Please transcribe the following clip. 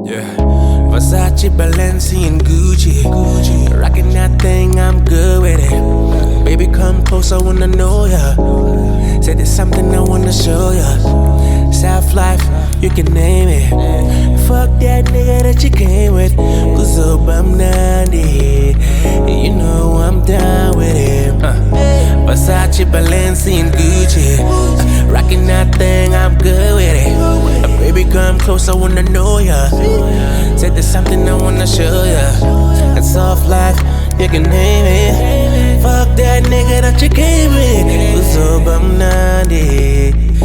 Yeah. Versace, Balenciaga, and Gucci. Rocking that thing, I'm good with it. Baby, come close, I wanna know ya. Say there's something I wanna show ya. South life, you can name it. Fuck that nigga that you came with. Kuzoba, Mnandi. You know I'm down with it. Versace, Balenciaga, and Gucci. Rocking that thing, I'm good with it. Baby, come close, I wanna know ya. Say there's something I wanna show ya. That soft life, you can name it. Fuck that nigga that you came with. Kuzoba, Mnandi.